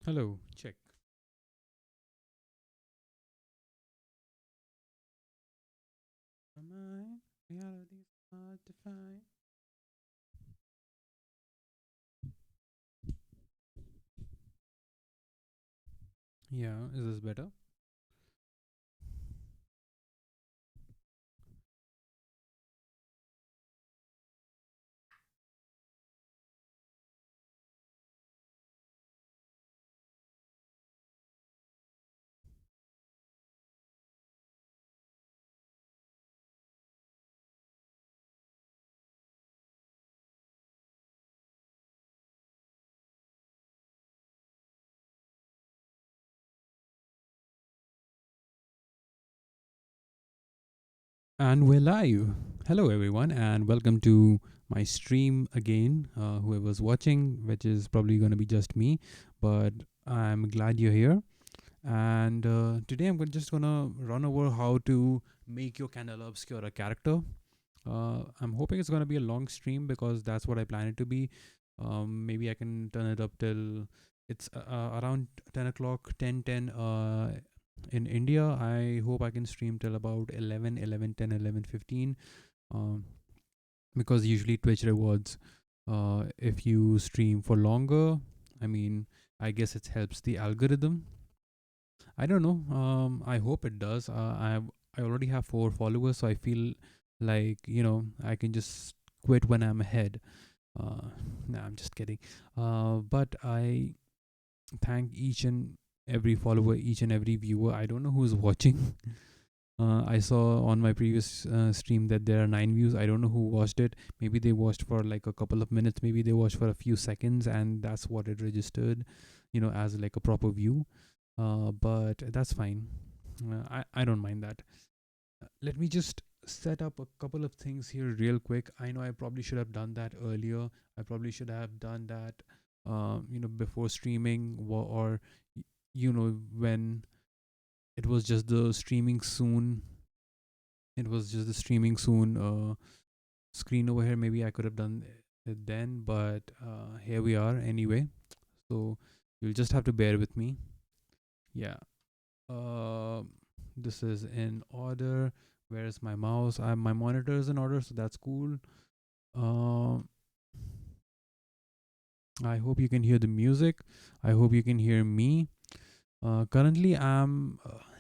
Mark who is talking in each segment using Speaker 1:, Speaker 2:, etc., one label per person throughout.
Speaker 1: Hello, check. Am I reality's hard to find? Yeah, is this better? And we're live. Hello, everyone, and welcome to my stream again. Whoever's watching, which is probably going to be just me, but I'm glad you're here. And today just going to run over how to make your Candela Obscura character. I'm hoping it's going to be a long stream because that's what I plan it to be. Maybe I can turn it up till it's around 10 o'clock, 10:10 in India. I hope I can stream till about 11, 11, 10, 11, 15. Um, because usually Twitch rewards if you stream for longer. I mean, I guess it helps the algorithm. I don't know. I hope it does. I already have 4 followers, so I feel like I can just quit when I'm ahead. Nah, I'm just kidding. But I thank each and every follower, each and every viewer. I don't know who's watching. I saw on my previous stream that there are 9 views. I don't know who watched it. Maybe they watched for like a couple of minutes. Maybe they watched for a few seconds, and that's what it registered, as like a proper view. But that's fine. I don't mind that. Let me just set up a couple of things here real quick. I know I probably should have done that earlier. I probably should have done that, before streaming, or when it was just the streaming soon. It was just the streaming soon screen over here. Maybe I could have done it then, but here we are anyway. So you'll just have to bear with me. Yeah. Uh, this is in order. Where's my mouse? My monitor is in order, so that's cool. Um, I hope you can hear the music. I hope you can hear me. Currently,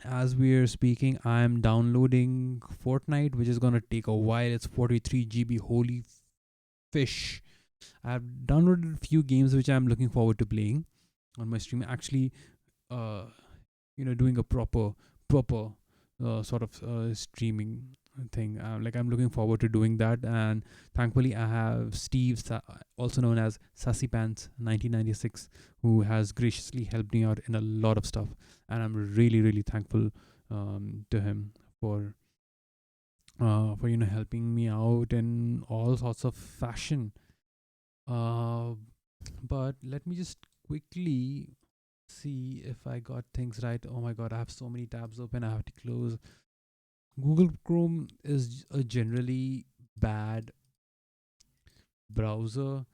Speaker 1: as we're speaking, I'm downloading Fortnite, which is gonna take a while. It's 43 GB. Holy fish! I've downloaded a few games which I'm looking forward to playing on my stream. Actually, uh, doing a proper sort of streaming thing. Like I'm looking forward to doing that, and thankfully I have Steve, also known as Sassy Pants 1996, who has graciously helped me out in a lot of stuff, and I'm really really thankful to him for helping me out in all sorts of fashion. Uh, but let me just quickly see if I got things right. Oh my god, I have so many tabs open. I have to close. Google Chrome is a generally bad browser,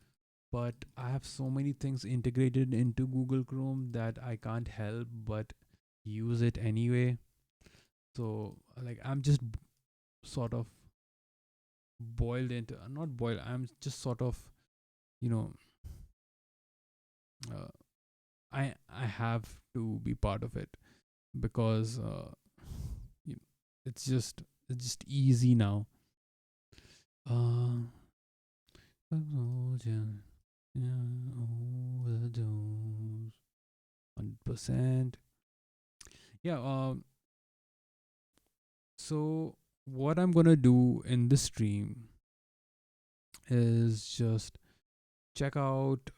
Speaker 1: but I have so many things integrated into Google Chrome that I can't help but use it anyway. So, like, I'm just sort of boiled into, not boiled, I'm just sort of, you know, uh, I have to be part of it because you it's just easy now. Uh, overdose, 100%. Yeah. So what I'm gonna do in this stream is just check out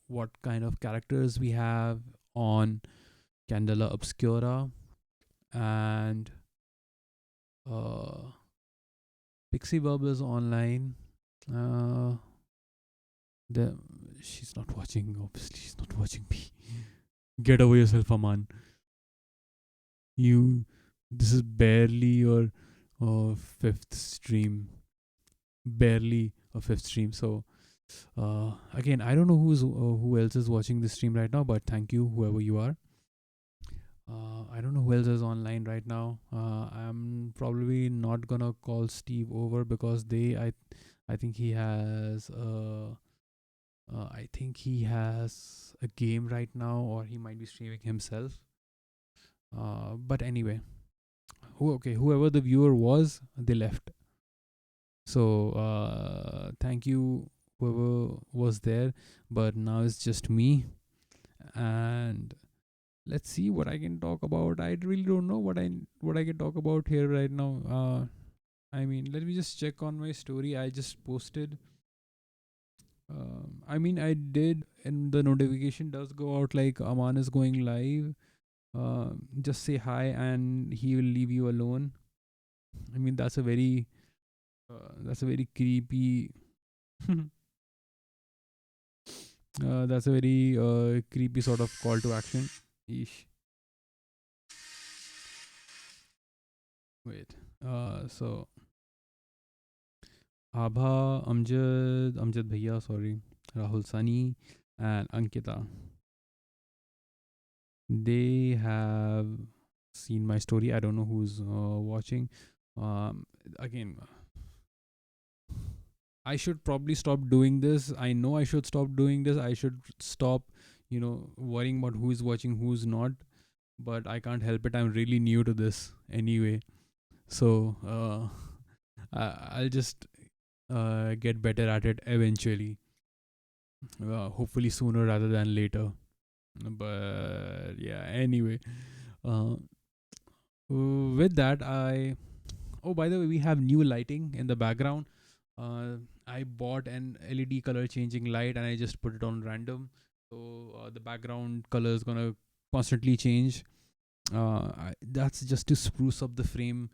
Speaker 1: what kind of characters we have on Candela Obscura and uh, Pixie Bubbles online. Uh, the she's not watching. Obviously, she's not watching me. Get over yourself, Aman. You. This is barely your fifth stream. Barely a fifth stream. So Again, I don't know who else is watching this stream right now, but thank you, whoever you are. I don't know who else is online right now. I'm probably not gonna call Steve over because I think he has I think he has a game right now, or he might be streaming himself. But anyway, whoever the viewer was, they left. So thank you, whoever was there. But now it's just me, and let's see what I can talk about. I really don't know what I can talk about here right now. I mean, let me just check on my story. I just posted. I mean, I did, and the notification does go out like Aman is going live. Just say hi, and he will leave you alone. I mean, that's a very creepy. That's a very creepy sort of call to action. Eesh. Wait. So Abha, Amjad Bhaiya, sorry, Rahul Sani, and Ankita. They have seen my story. I don't know who's watching. Again, I should probably stop doing this. I know I should stop doing this. I should stop, worrying about who's watching, who's not. But I can't help it. I'm really new to this anyway. So I'll just get better at it eventually. Hopefully sooner rather than later. But yeah, anyway. Uh, with that, oh, by the way, we have new lighting in the background. I bought an LED color changing light and I just put it on random. So the background color is gonna constantly change. That's just to spruce up the frame,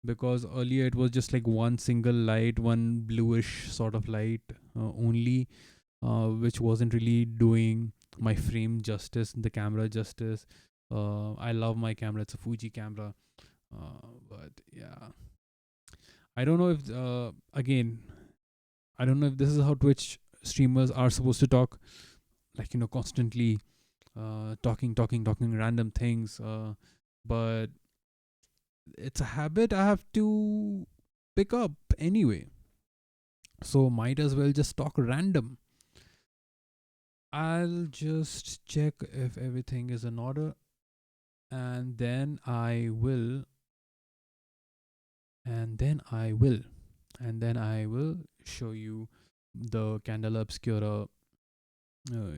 Speaker 1: because earlier it was just like one single light, one bluish sort of light only, which wasn't really doing my frame justice, the camera justice. I love my camera; it's a Fuji camera, but yeah, I don't know if again, I don't know if this is how Twitch streamers are supposed to talk, like constantly talking random things. But it's a habit I have to pick up anyway. So might as well just talk random. I'll just check if everything is in order, and then I will, and then I will, and then I will show you the Candela Obscura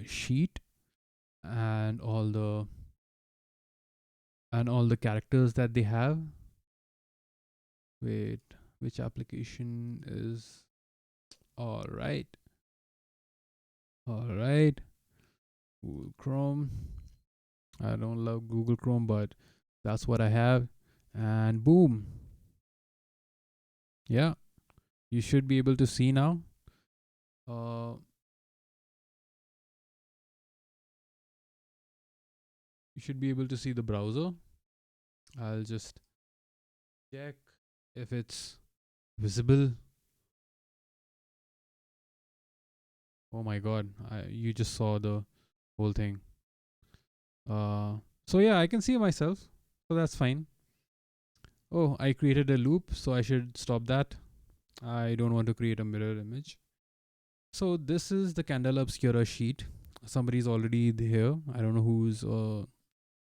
Speaker 1: sheet and all the characters that they have. Wait, which application is all right? All right, Google Chrome. I don't love Google Chrome, but that's what I have. And boom. Yeah, you should be able to see now. Uh, you should be able to see the browser. I'll just check if it's visible. Oh my god, you just saw the whole thing. Uh, so yeah, I can see myself. So that's fine. Oh, I created a loop, so I should stop that. I don't want to create a mirror image. So this is the Candela Obscura sheet. Somebody's already here. I don't know who's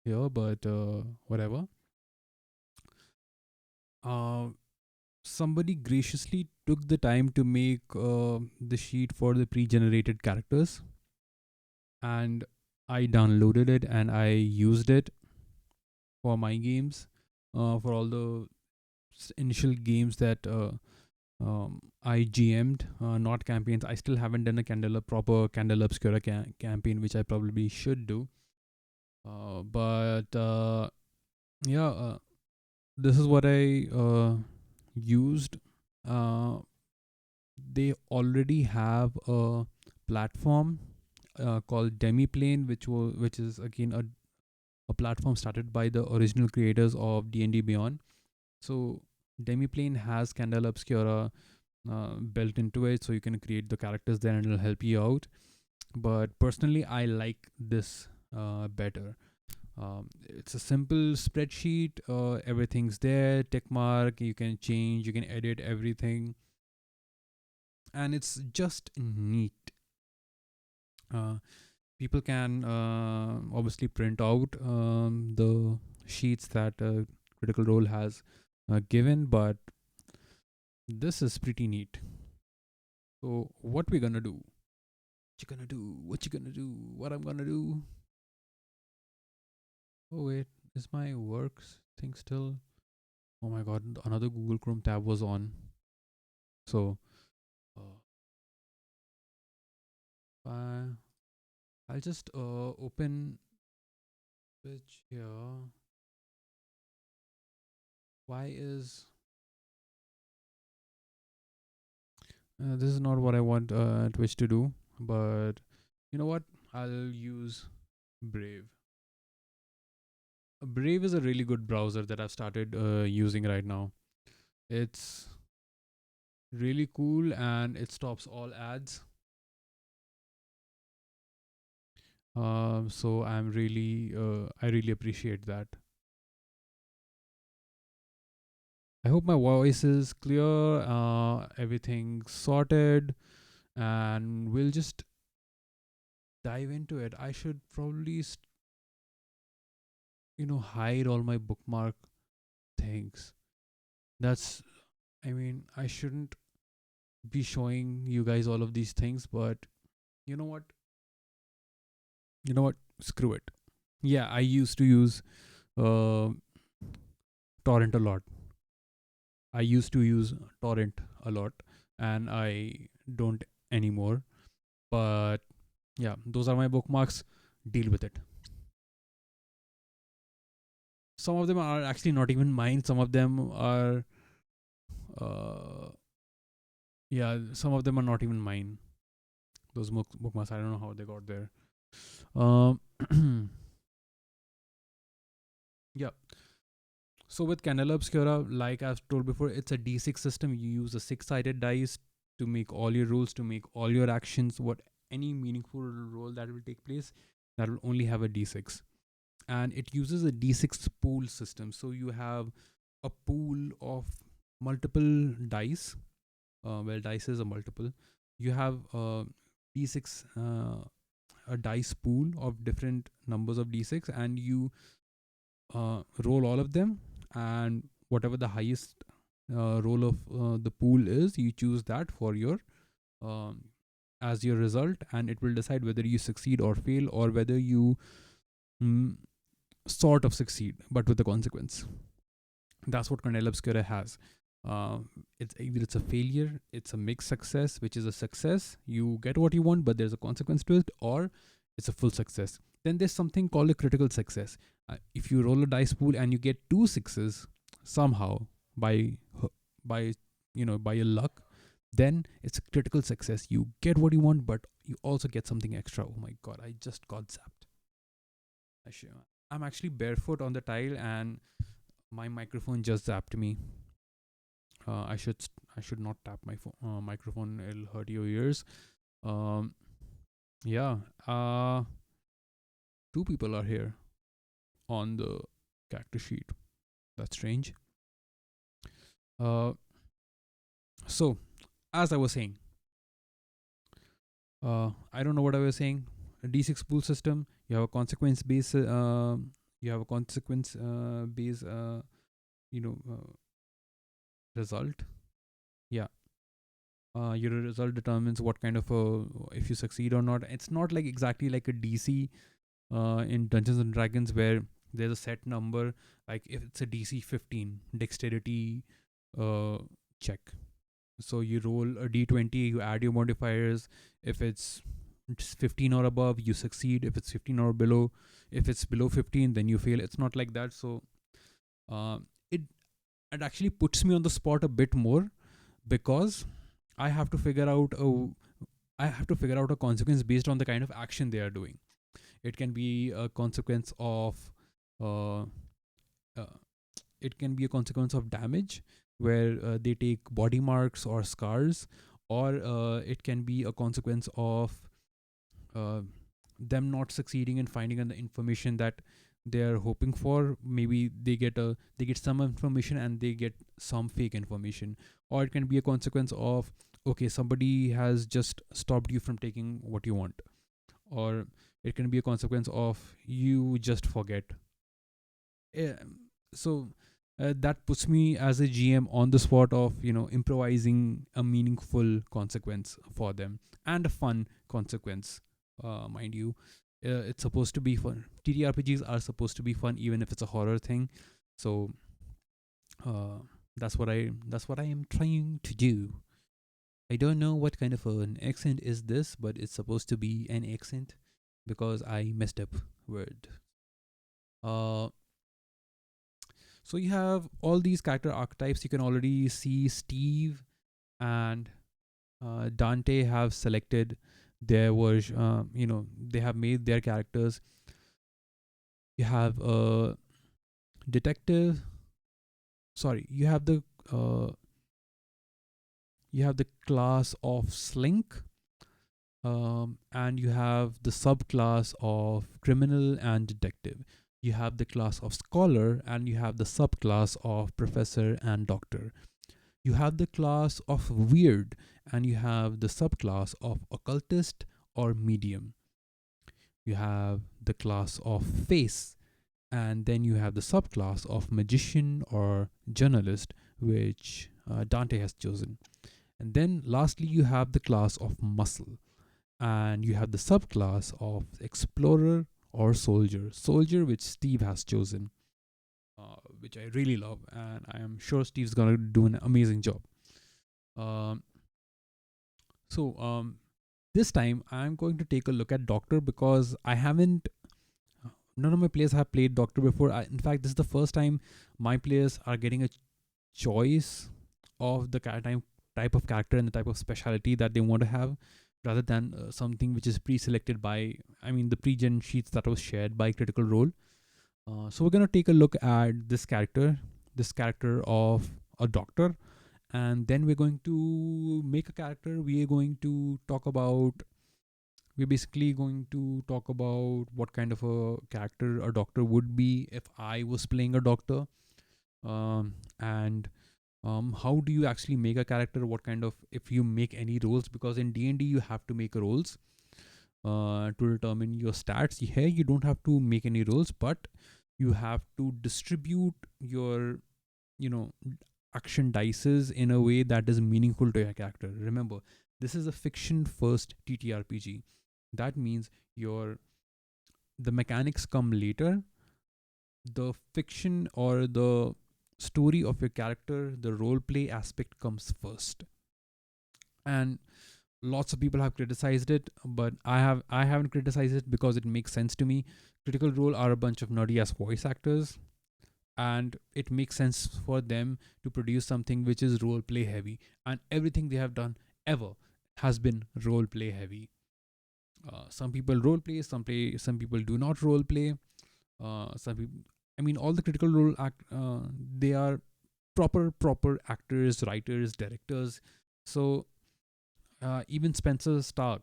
Speaker 1: here, but whatever. Uh, Somebody graciously took the time to make the sheet for the pre-generated characters, and I downloaded it and I used it for my games, for all the initial games that I GM'd, not campaigns. I still haven't done a proper Candela Obscura campaign, which I probably should do. But yeah, this is what I used. Uh, they already have a platform called Demiplane, which is again a platform started by the original creators of D&D Beyond. So Demiplane has Candela Obscura built into it, so you can create the characters there and it'll help you out. But personally, I like this better. It's a simple spreadsheet. Everything's there. Tick mark. You can change. You can edit everything, and it's just neat. Uh, People can obviously print out the sheets that Critical Role has given, but this is pretty neat. So, what we gonna do? What you gonna do? What you gonna do? What I'm gonna do? Oh wait, is my works thing still? Oh my god, another Google Chrome tab was on. So, uh, I I'll just open which here. Why is this is not what I want Twitch to do? But you know what? I'll use Brave. Brave is a really good browser that I've started using right now. It's really cool and it stops all ads. So I really appreciate that. I hope my voice is clear, everything sorted, and we'll just dive into it. I should probably, hide all my bookmark things. That's, I mean, I shouldn't be showing you guys all of these things, but you know what? You know what? Screw it. Yeah, I used to use uh, torrent a lot. I used to use torrent a lot, and I don't anymore. But yeah, those are my bookmarks. Deal with it. Some of them are actually not even mine. Some of them are, uh, yeah, some of them are not even mine. Those bookmarks, I don't know how they got there. Um, yeah. So with Candela Obscura, like I've told before, it's a D6 system. You use a six-sided dice to make all your rules, to make all your actions. What any meaningful role that will take place, that will only have a D6, and it uses a D6 pool system. So you have a pool of multiple dice. Well, dice is a multiple. You have D6, a dice pool of different numbers of D6, and you roll all of them, and whatever the highest roll of the pool is, you choose that for your um, as your result, and it will decide whether you succeed or fail, or whether you mm, sort of succeed but with a consequence. That's what Cornell Obscura has. uh, it's either it's a failure, it's a mixed success, which is a success, you get what you want but there's a consequence to it, or it's a full success. Then there's something called a critical success. If you roll a dice pool and you get two sixes somehow, by by by your luck, then it's a critical success. You get what you want but you also get something extra. Oh my god, I just got zapped. I'm actually barefoot on the tile and my microphone just zapped me. I should I should not tap my microphone. It'll hurt your ears. Um, yeah. Two people are here on the character sheet. That's strange. Uh, so as I was saying, I don't know what I was saying. A D6 pool system. You have a consequence base. You have a consequence base. You know, result. Yeah. Your result determines what kind of if you succeed or not. It's not like exactly like a DC in Dungeons and Dragons where there's a set number. Like if it's a DC 15 dexterity uh, check, so you roll a D20, you add your modifiers. If it's 15 or above, you succeed. If it's 15 or below, if it's below 15, then you fail. It's not like that. So uh, it it actually puts me on the spot a bit more, because I have to figure out a consequence based on the kind of action they are doing. It can be a consequence of uh, uh, it can be a consequence of damage, where they take body marks or scars, or it can be a consequence of uh, them not succeeding in finding the information that they're hoping for. Maybe they get some information and they get some fake information. Or it can be a consequence of, okay, somebody has just stopped you from taking what you want. Or it can be a consequence of you just forget. Yeah, so that puts me as a GM on the spot of, improvising a meaningful consequence for them, and a fun consequence, mind you. It's supposed to be fun. TTRPGs are supposed to be fun, even if it's a horror thing. So uh, that's what I am trying to do. I don't know what kind of an accent is this, but it's supposed to be an accent because I messed up word. Uh, So you have all these character archetypes. You can already see Steve and Dante have selected their version. They have made their characters. You have a detective. Sorry, uh, you have the class of Slink, and you have the subclass of criminal and detective. You have the class of scholar, and you have the subclass of professor and doctor. You have the class of weird, and you have the subclass of occultist or medium. You have the class of face, and then you have the subclass of magician or journalist, which Dante has chosen. And then lastly, you have the class of muscle, and you have the subclass of explorer or soldier. Soldier, which Steve has chosen, which I really love, and I am sure Steve's gonna do an amazing job. Um, so this time I'm going to take a look at Doctor because I haven't. None of my players have played Doctor before. In fact, this is the first time my players are getting a choice of the type of character and the type of specialty that they want to have, rather than something which is pre-selected by, I mean, the pre-gen sheets that was shared by Critical Role. So we're gonna take a look at this character of a doctor, and then we're going to make a character. We're basically going to talk about what kind of a character a doctor would be if I was playing a doctor, and how do you actually make a character, what kind of, if you make any roles, because in D&D you have to make roles to determine your stats. Here you don't have to make any roles, but you have to distribute your, you know action dices in a way that is meaningful to your character. Remember, this is a fiction first TTRPG. That means your the mechanics come later. The fiction or the story of your character, the role play aspect comes first. And lots of people have criticized it, but I haven't criticized it because it makes sense to me. Critical Role are a bunch of nerdy ass voice actors, and it makes sense for them to produce something which is role play heavy, and everything they have done ever has been role play heavy. Some people role play, some people do not role play. Some people, I mean, all the Critical Role they are proper actors, writers, directors. So even Spencer Stark,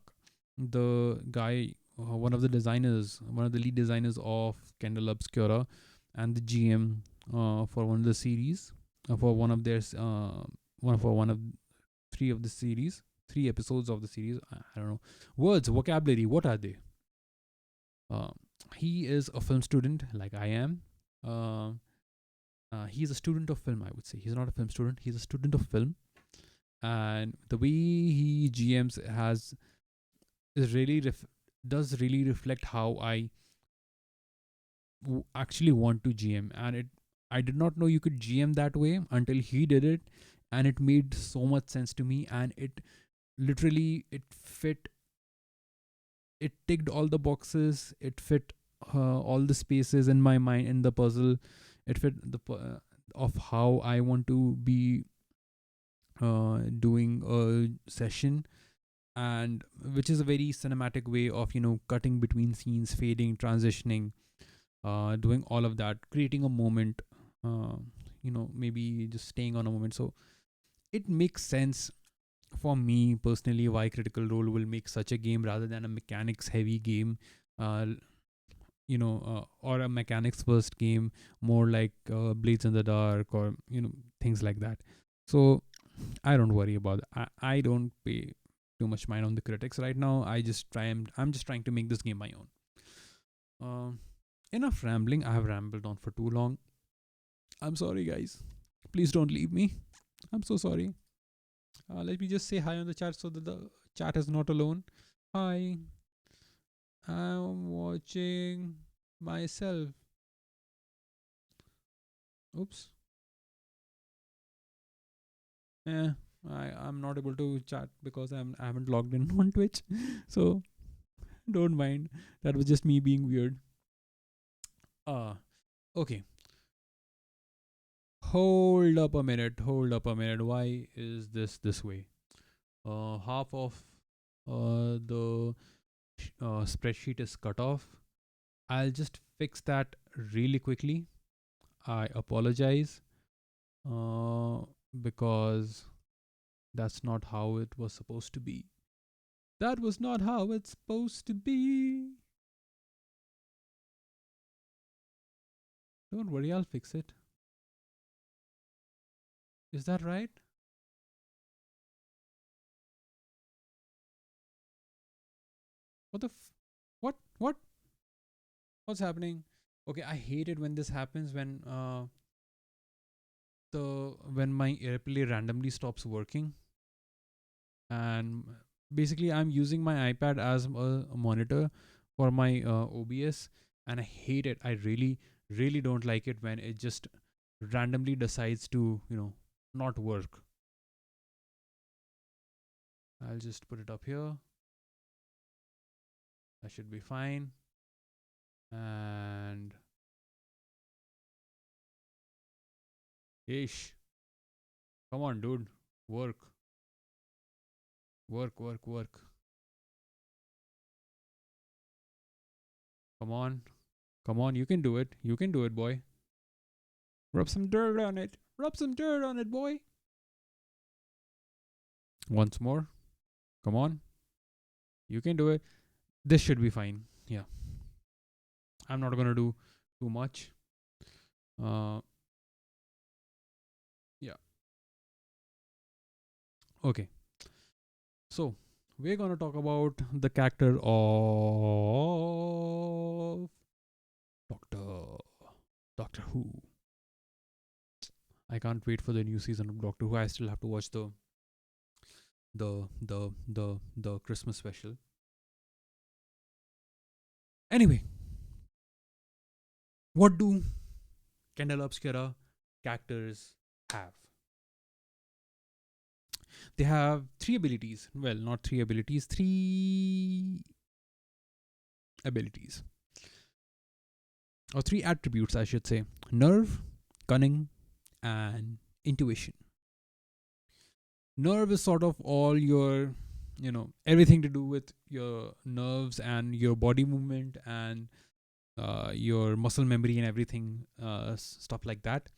Speaker 1: the guy, one of the lead designers of Candela Obscura, and the GM for one of the series, for one of three of the series, 3 episodes of the series. I don't know words, vocabulary. What are they? Uh, he is a film student, like I am. Uh, he's a student of film. I would say he's not a film student. He's a student of film, and the way he GMs has is really does really reflect how I actually want to GM. And it I did not know you could GM that way until he did it, and it made so much sense to me, and it literally it fit. It ticked all the boxes. It fit all the spaces in my mind in the puzzle. It fit of how I want to be doing a session, and which is a very cinematic way of cutting between scenes, fading, transitioning, doing all of that, creating a moment. maybe just staying on a moment. So it makes sense for me personally why Critical Role will make such a game rather than a mechanics heavy game. uh, or a mechanics first game, more like Blades in the Dark, or things like that. So I don't worry about it. I don't pay too much mind on the critics right now. I'm just trying to make this game my own. Enough rambling. I have rambled on for too long. I'm sorry, guys. Please don't leave me. I'm so sorry. Let me just say hi on the chat so that the chat is not alone. Hi. I'm watching myself. Oops. Yeah, I'm not able to chat because I haven't logged in on Twitch. So don't mind. That was just me being weird. Okay. Hold up a minute. Hold up a minute. Why is this way? Half of the spreadsheet is cut off. I'll just fix that really quickly. I apologize. Uh, because that's not how it was supposed to be. That was not how it's supposed to be. Don't worry, I'll fix it. Is that right? What the what? What? What's happening? Okay, I hate it when this happens when my AirPlay randomly stops working, and basically I'm using my iPad as a monitor for my OBS, and I hate it. I really don't like it when it just randomly decides to not work. I'll just put it up here. That should be fine. And ish, come on, dude, work, work, work, work. Come on, come on, you can do it. You can do it, boy. Rub some dirt on it. Rub some dirt on it, boy. Once more. Come on, you can do it. This should be fine. Yeah, I'm not gonna do too much. Uh, yeah. Okay. So we're gonna talk about the character of Doctor Doctor Who. I can't wait for the new season of Doctor Who. I still have to watch the Christmas special. Anyway, what do Candela Obscura characters have? They have three abilities. Well, not three abilities, three abilities. Or three attributes, I should say: nerve, cunning, and intuition. Nerve is sort of all your, everything to do with your nerves and your body movement and your muscle memory and everything, stuff like that.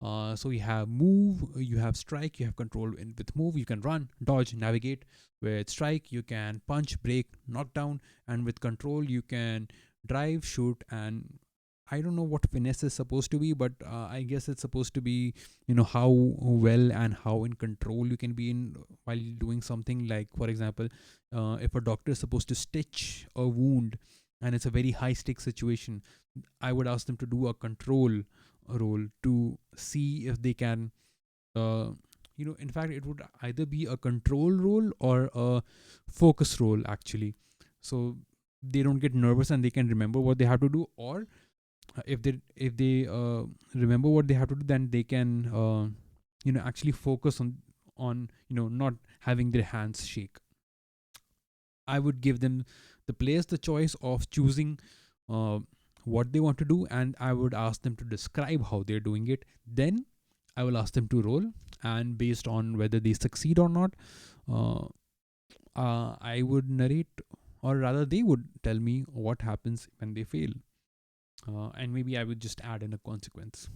Speaker 1: So you have move, you have strike, you have control. With move, you can run, dodge, navigate. With strike, you can punch, break, knock down, and with control, you can drive, shoot, and I don't know what finesse is supposed to be, but I guess it's supposed to be, how well and how in control you can be in while doing something. Like, for example, if a doctor is supposed to stitch a wound and it's a very high stake situation, I would ask them to do a control role to see if they can, in fact, it would either be a control role or a focus role, actually. So they don't get nervous and they can remember what they have to do, or if they remember what they have to do, then they can actually focus on not having their hands shake. I would give them, the players, the choice of choosing uh, what they want to do, and I would ask them to describe how they're doing it. Then I will ask them to roll, and based on whether they succeed or not, uh, I would narrate, or rather they would tell me what happens when they fail. And maybe I would just add in a consequence.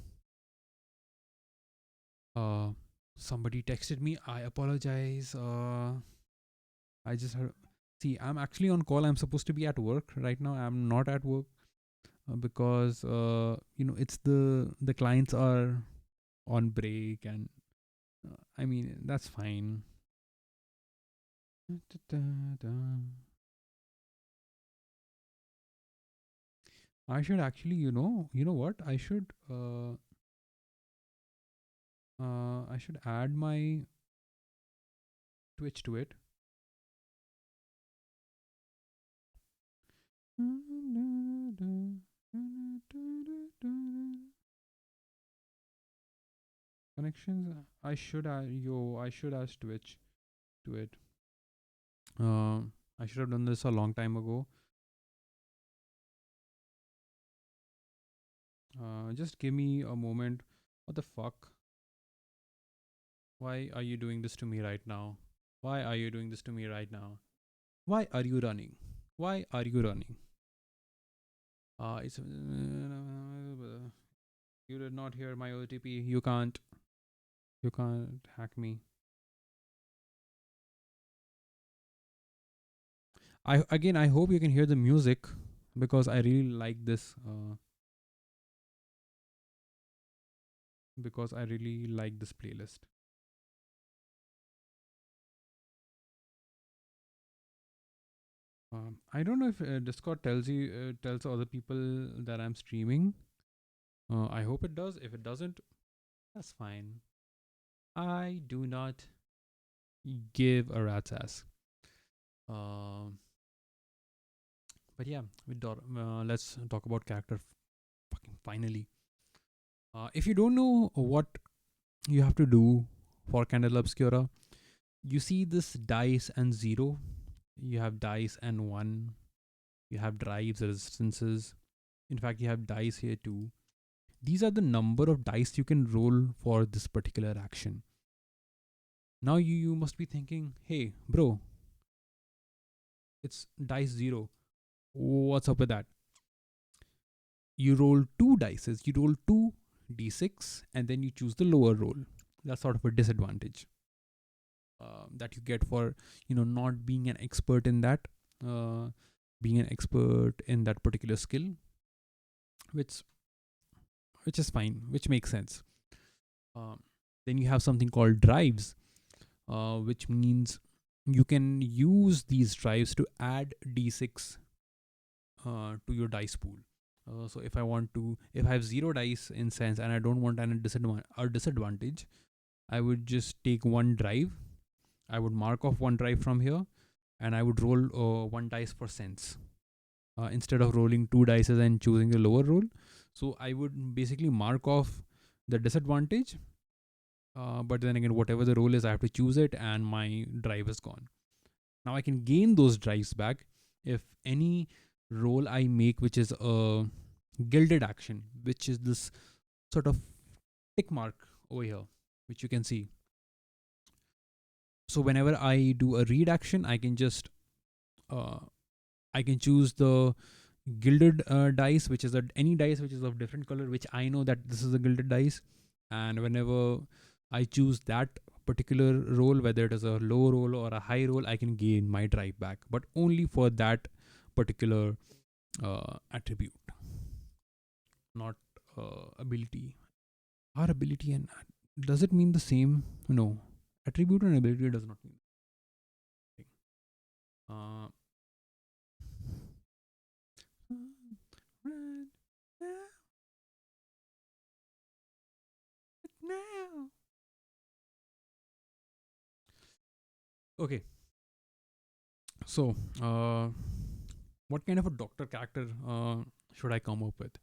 Speaker 1: Uh, Somebody texted me. I apologize. I just heard. See, I'm actually on call. I'm supposed to be at work right now. I'm not at work because it's the clients are on break, and I mean that's fine. I should actually, what? I should add my Twitch to it. Connections. I should add Twitch to it. I should have done this a long time ago. Just give me a moment. What the fuck? Why are you doing this to me right now? Why are you doing this to me right now? Why are you running? Why are you running? It's you did not hear my OTP. You can't hack me. I hope you can hear the music because I really like this. Because I really like this playlist. I don't know if Discord tells other people that I'm streaming. I hope it does. If it doesn't, that's fine. I do not give a rat's ass. Um, but yeah, let's talk about character. Fucking finally. If you don't know what you have to do for Candela Obscura, you see this dice and zero. You have dice and one. You have drives, resistances. In fact, you have dice here too. These are the number of dice you can roll for this particular action. Now you must be thinking, hey, bro, it's dice zero. What's up with that? You roll two dices, you roll two d6, and then you choose the lower roll. That's sort of a disadvantage that you get for not being an expert in that, uh, being an expert in that particular skill, which which is fine, which makes sense. Um, then you have something called drives, which means you can use these drives to add d6 to your dice pool. So if I have zero dice in sense and I don't want any disadvantage, I would just take one drive. I would mark off one drive from here, and I would roll one dice for sense instead of rolling two dices and choosing the lower roll. So I would basically mark off the disadvantage, but then again, whatever the roll is, I have to choose it, and my drive is gone. Now I can gain those drives back if any roll I make, which is a gilded action, which is this sort of tick mark over here, which you can see. So whenever I do a read action, uh, I can choose the gilded dice, which is any dice which is of different color, which I know that this is a gilded dice, and whenever I choose that particular roll, whether it is a low roll or a high roll, I can gain my drive back, but only for that particular attribute, not ability. Our ability and does it mean the same? No, attribute and ability does not mean the same. Uh, Run now. Okay, so what kind of a doctor character should I come up with?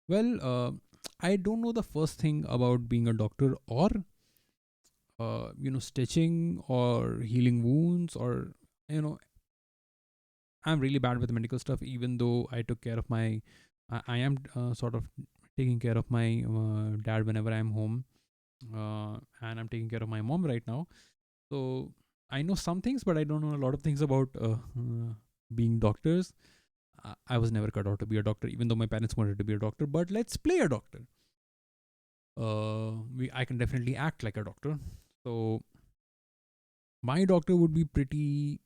Speaker 1: Well, I don't know the first thing about being a doctor or stitching or healing wounds or you know I'm really bad with medical stuff. Even though I took care of I am sort of taking care of my dad whenever I'm home, and I'm taking care of my mom right now. So I know some things, but I don't know a lot of things about being doctors. I was never cut out to be a doctor, even though my parents wanted to be a doctor. But let's play a doctor. I can definitely act like a doctor. So my doctor would be pretty.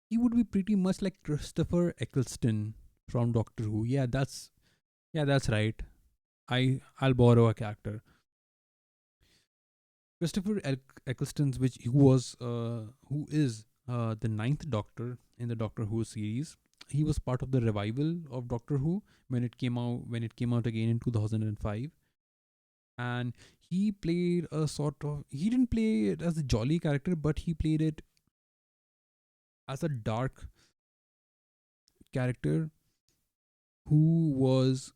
Speaker 1: He would be pretty much like Christopher Eccleston from Doctor Who. Yeah, that's right. I'll borrow a character. Eccleston's, which who is the ninth Doctor in the Doctor Who series. He was part of the revival of Doctor Who when it came out again in 2005, and he didn't play it as a jolly character, but he played it as a dark character who was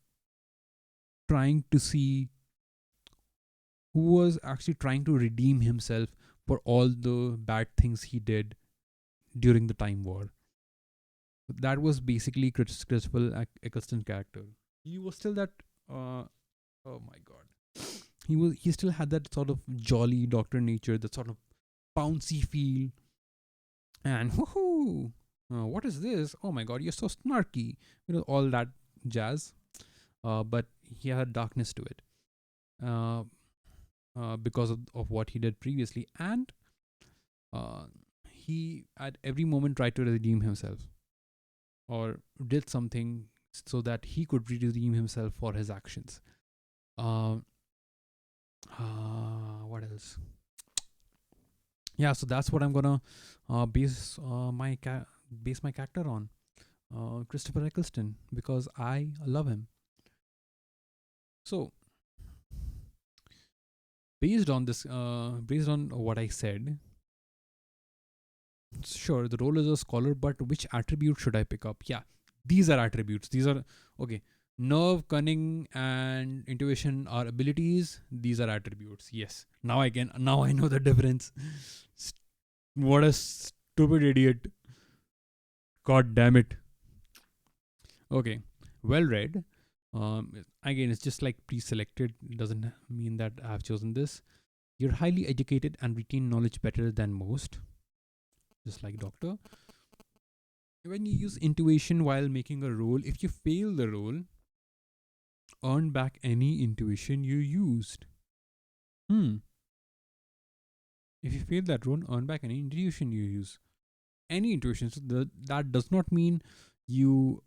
Speaker 1: trying to see who was actually trying to redeem himself for all the bad things he did during the time war. That was basically Christopher Eccleston character. He was still that. Uh, oh my god, he still had that sort of jolly doctor nature, that sort of bouncy feel, and whoo, what is this? Oh my god, you're so snarky, all that jazz. But he had darkness to it, uh, because of what he did previously, and uh, he at every moment tried to redeem himself or did something so that he could redeem himself for his actions. Uh, what else? Yeah, so that's what I'm gonna base my character on, Christopher Eccleston, because I love him. So based on what I said, sure, the role is a scholar, but which attribute should I pick up? Yeah, these are attributes. These are okay. Nerve, cunning, and intuition are abilities. These are attributes. Yes. Now I know the difference. What a stupid idiot. God damn it. Okay. Well read. Again, it's just like pre-selected. It doesn't mean that I've chosen this. You're highly educated and retain knowledge better than most, just like Doctor. When you use intuition while making a roll, if you fail the roll, earn back any intuition you used. Hmm. If you fail that roll, earn back any intuition you use. Any intuition. So that does not mean you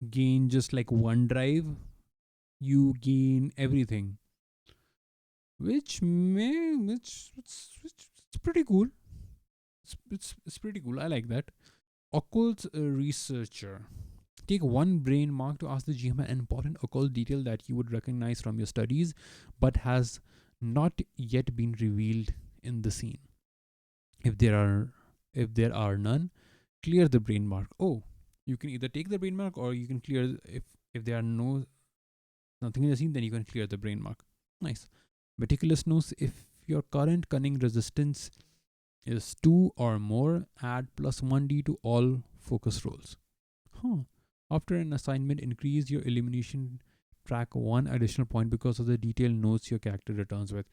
Speaker 1: gain just like one drive. You gain everything, which it's pretty cool. It's pretty cool. I like that. Occult researcher. Take one brain mark to ask the GM an important occult detail that you would recognize from your studies, but has not yet been revealed in the scene. If there are if there are none, clear the brain mark. Oh, you can either take the brain mark or you can clear if there are nothing in the scene, then you can clear the brain mark. Nice. Meticulous knows if your current cunning resistance is 2 or more, add plus 1d to all focus rolls. Huh. After an assignment, increase your elimination track one additional point because of the detailed notes your character returns with.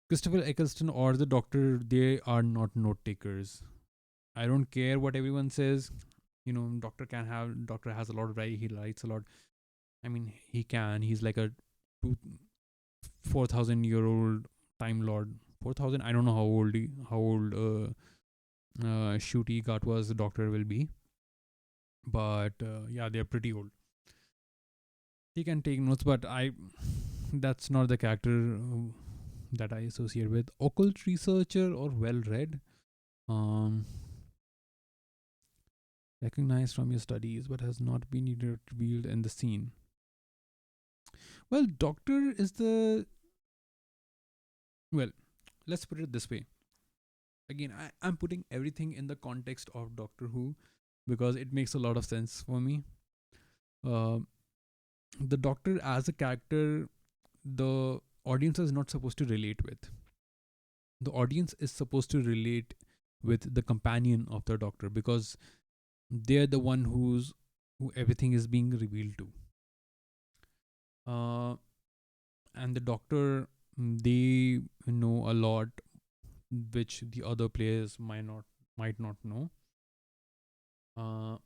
Speaker 1: Christopher Eccleston or the Doctor, they are not note takers. I don't care what everyone says. Doctor has a lot of writing. He writes a lot. I mean, he can. He's like a 4,000-year-old time lord. 4,000. I don't know how old Shooty Gatwa's Doctor will be, but yeah, they're pretty old. He can take notes, but that's not the character that I associate with. Occult researcher or well read. Um, recognized from your studies, but has not been revealed in the scene. Well, Doctor is the well. Let's put it this way. Again, I'm putting everything in the context of Doctor Who because it makes a lot of sense for me. Uh, the Doctor as a character, the audience is not supposed to relate with. The audience is supposed to relate with the companion of the Doctor because they're the one who everything is being revealed to. And the Doctor, they know a lot which the other players might not know. Uh,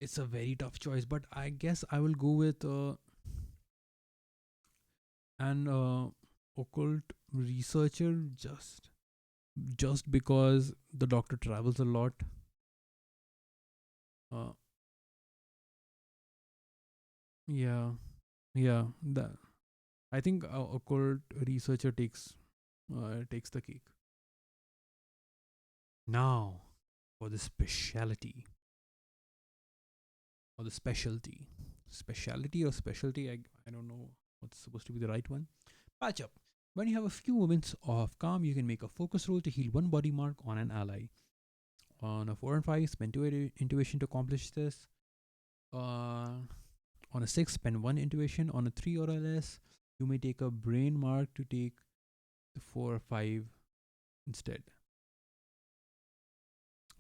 Speaker 1: It's a very tough choice, but I guess I will go with an occult researcher, just because the doctor travels a lot. Uh, yeah, yeah. That I think occult researcher takes the cake. Now for the specialty or specialty. I don't know what's supposed to be the right one. Patch up. When you have a few moments of calm, you can make a focus roll to heal one body mark on an ally. On a 4 and 5, spend 2 intuition to accomplish this. Uh, on a 6, spend 1 intuition. On a 3 or a less, you may take a brain mark to take the 4 or 5 instead.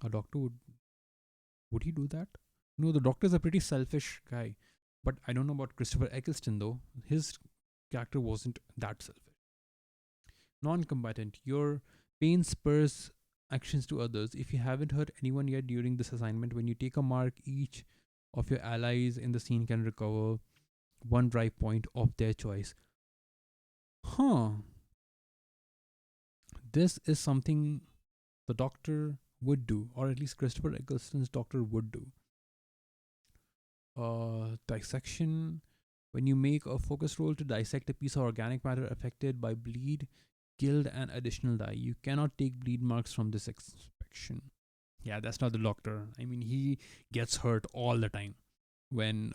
Speaker 1: A doctor would he do that? No, the doctor is a pretty selfish guy. But I don't know about Christopher Eccleston though. His character wasn't that selfish. Non-combatant. Your pain spurs actions to others. If you haven't hurt anyone yet during this assignment, when you take a mark, each of your allies in the scene can recover one drive point of their choice. Huh. This is something the doctor would do, or at least Christopher Eccleston's doctor would do. Dissection. When you make a focus roll to dissect a piece of organic matter affected by bleed, killed an additional die. You cannot take bleed marks from this inspection. Yeah, that's not the doctor. I mean, he gets hurt all the time when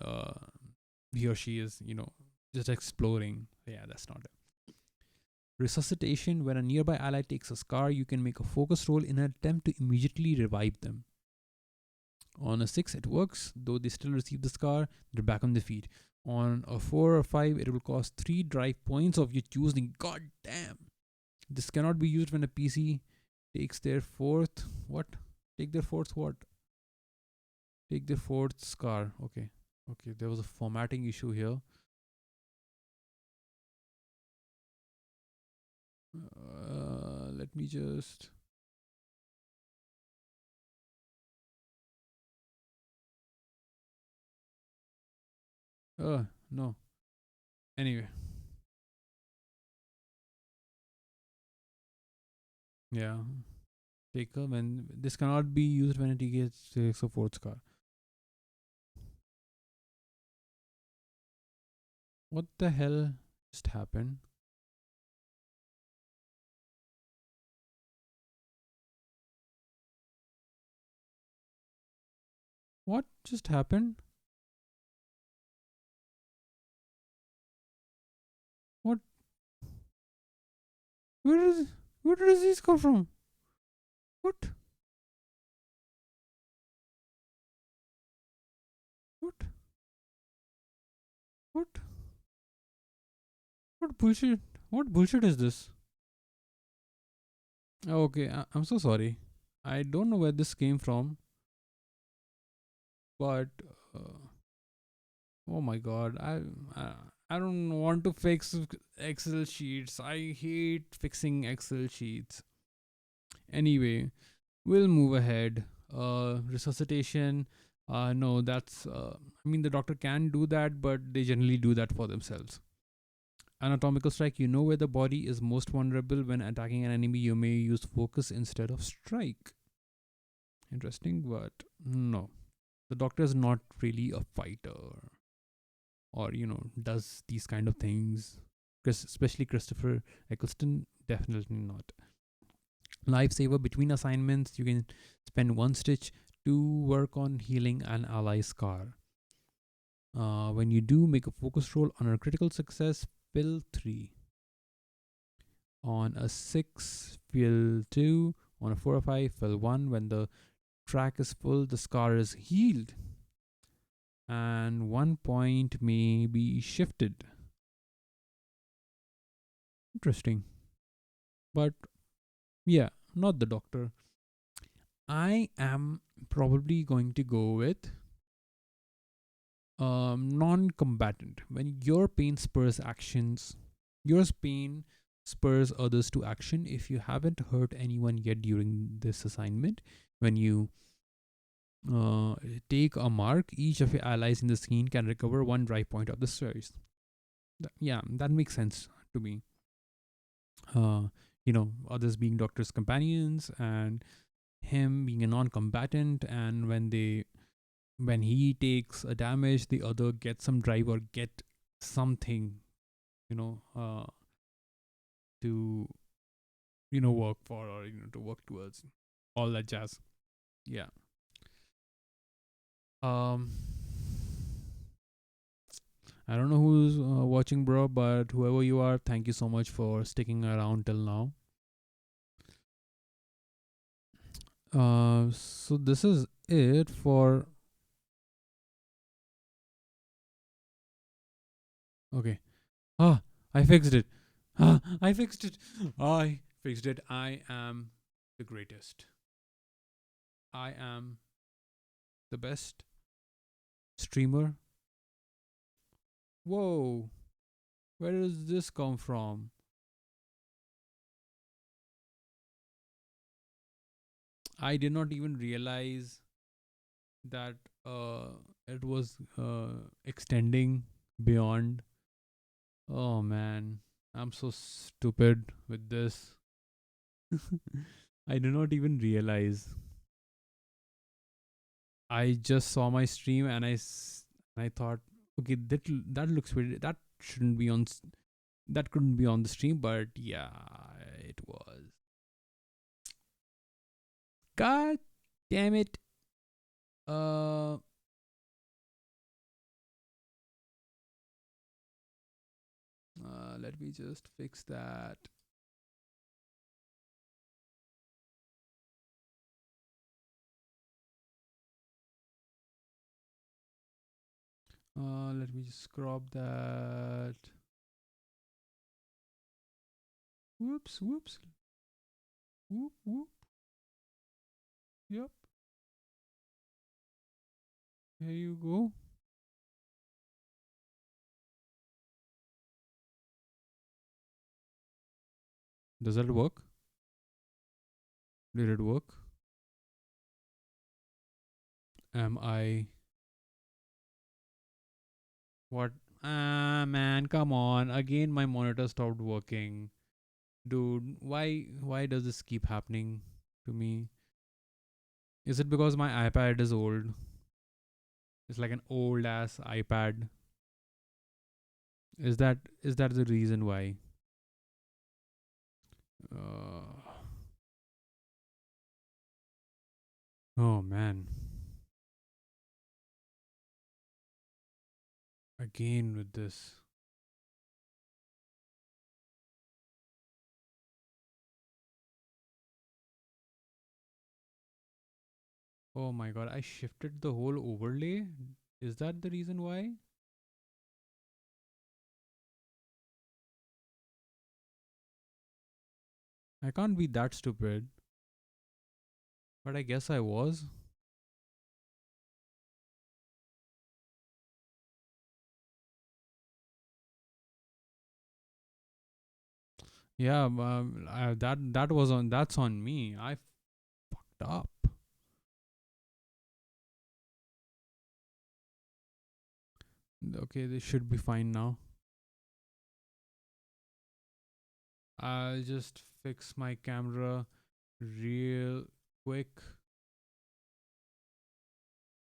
Speaker 1: he or she is, just exploring. Yeah, that's not it. Resuscitation. When a nearby ally takes a scar, you can make a focus roll in an attempt to immediately revive them. On a 6, it works. Though they still receive the scar, they're back on their feet. On a 4 or 5, it will cost 3 drive points of your choosing. God damn. This cannot be used when a PC takes their fourth. What? Take their fourth what? Take their fourth scar. Okay. Okay, there was a formatting issue here. Let me just. No. Anyway. Yeah. Take a when this cannot be used when it takes a fourth scar. What the hell just happened? What just happened? What? Where is? Where does this come from? What? What? What? What bullshit? What bullshit is this? Okay, I'm so sorry. I don't know where this came from, but uh, oh my god, I I don't want to fix Excel sheets. I hate fixing Excel sheets. Anyway, we'll move ahead. Resuscitation. No, that's. I mean, the doctor can do that, but they generally do that for themselves. Anatomical strike. You know where the body is most vulnerable when attacking an enemy. You may use focus instead of strike. Interesting, but no. The doctor is not really a fighter or, does these kind of things. Especially Christopher Eccleston, definitely not. Lifesaver. Between assignments, you can spend 1 stitch to work on healing an ally scar. When you do, make a focus roll. On a critical success, fill 3. On a 6, fill 2. On a 4 or 5, fill 1. When the track is full, the scar is healed. And 1 point may be shifted. Interesting. But yeah, not the doctor. I am probably going to go with non-combatant. When your pain spurs actions, your pain spurs others to action. If you haven't hurt anyone yet during this assignment, when you Uh, Take a mark. Each of your allies in the scene can recover one drive point of the series. Yeah, that makes sense to me. Uh, others being Doctor's companions and him being a non-combatant, and when he takes a damage, the other gets some drive or get something, you know, uh, to work for, or to work towards, all that jazz. Yeah. Um, I don't know who's watching, bro, but whoever you are, thank you so much for sticking around till now. So this is it for. Okay. Ah, I fixed it. Ah, I fixed it. I fixed it. I am the greatest. I am the best streamer. Whoa, where does this come from? I did not even realize that it was extending beyond. Oh man, I'm so stupid with this. I did not even realize. I just saw my stream and I thought, okay, that looks weird. That shouldn't be on. That couldn't be on the stream, but yeah, it was. God damn it. Uh, Let me just fix that. Let me just crop that. Whoops, whoops, whoop, whoop. Yep, here you go. Does that work? Did it work? Am I what? Ah, man, come on. Again, my monitor stopped working. Dude, why does this keep happening to me? Is it because my iPad is old? It's like an old ass iPad. Is that the reason why? Uh, oh man, again with this. Oh my god, I shifted the whole overlay. Is that the reason why? I can't be that stupid, but I guess I was. Yeah, that was on. That's on me. I fucked up. Okay, this should be fine now. I'll just fix my camera real quick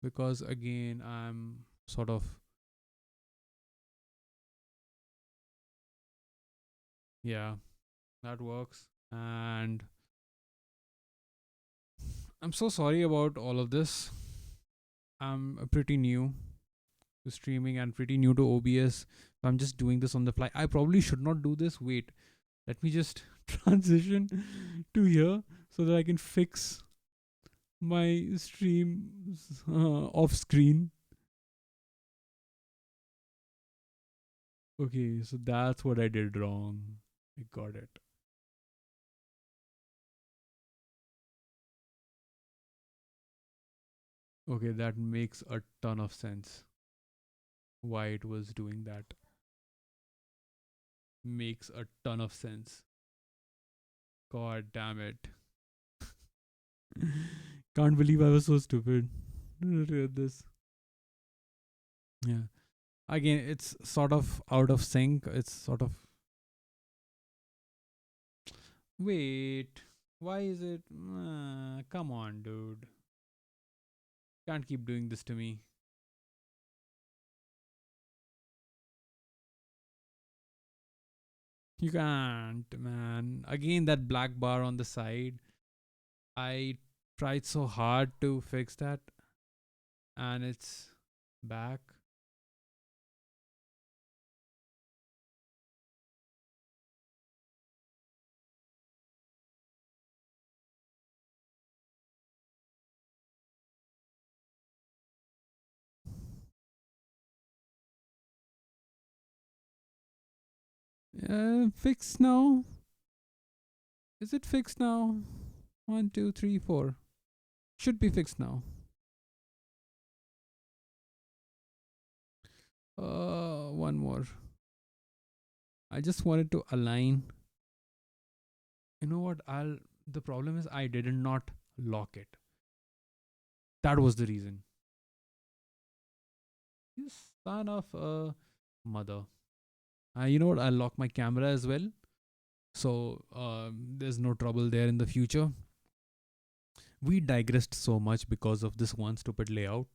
Speaker 1: because again I'm sort of, yeah, that works. And I'm so sorry about all of this. I'm pretty new to streaming and pretty new to OBS. So I'm just doing this on the fly. I probably should not do this. Wait, let me just transition to here so that I can fix my stream off screen. Okay, so that's what I did wrong. I got it. Okay, that makes a ton of sense. Why it was doing that makes a ton of sense. God damn it. Can't believe I was so stupid. this. Yeah. Again, it's sort of out of sync. It's sort of. Wait. Why is it? Come on, dude. Can't keep doing this to me. You can't, man. Again, that black bar on the side. I tried so hard to fix that, and it's back. Fixed now. Is it fixed now? One, two, three, four. Should be fixed now. One more. I just wanted to align. You know what? I'll. The problem is I did not lock it. That was the reason. You son of a mother. You know what? I'll lock my camera as well. So there's no trouble there in the future. We digressed so much because of this one stupid layout.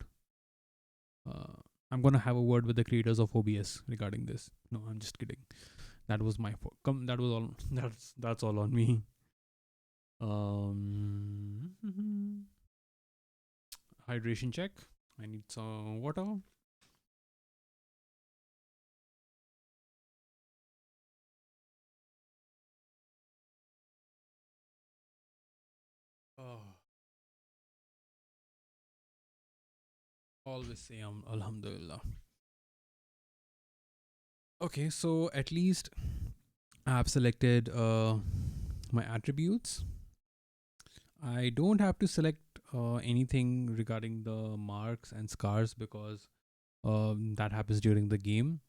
Speaker 1: Uh, I'm gonna have a word with the creators of OBS regarding this. No, I'm just kidding. That was my fault. Come, that was all. That's all on me. Hydration check. I need some water. Oh, always say Alhamdulillah. Okay, so at least I have selected my attributes. I don't have to select anything regarding the marks and scars because that happens during the game.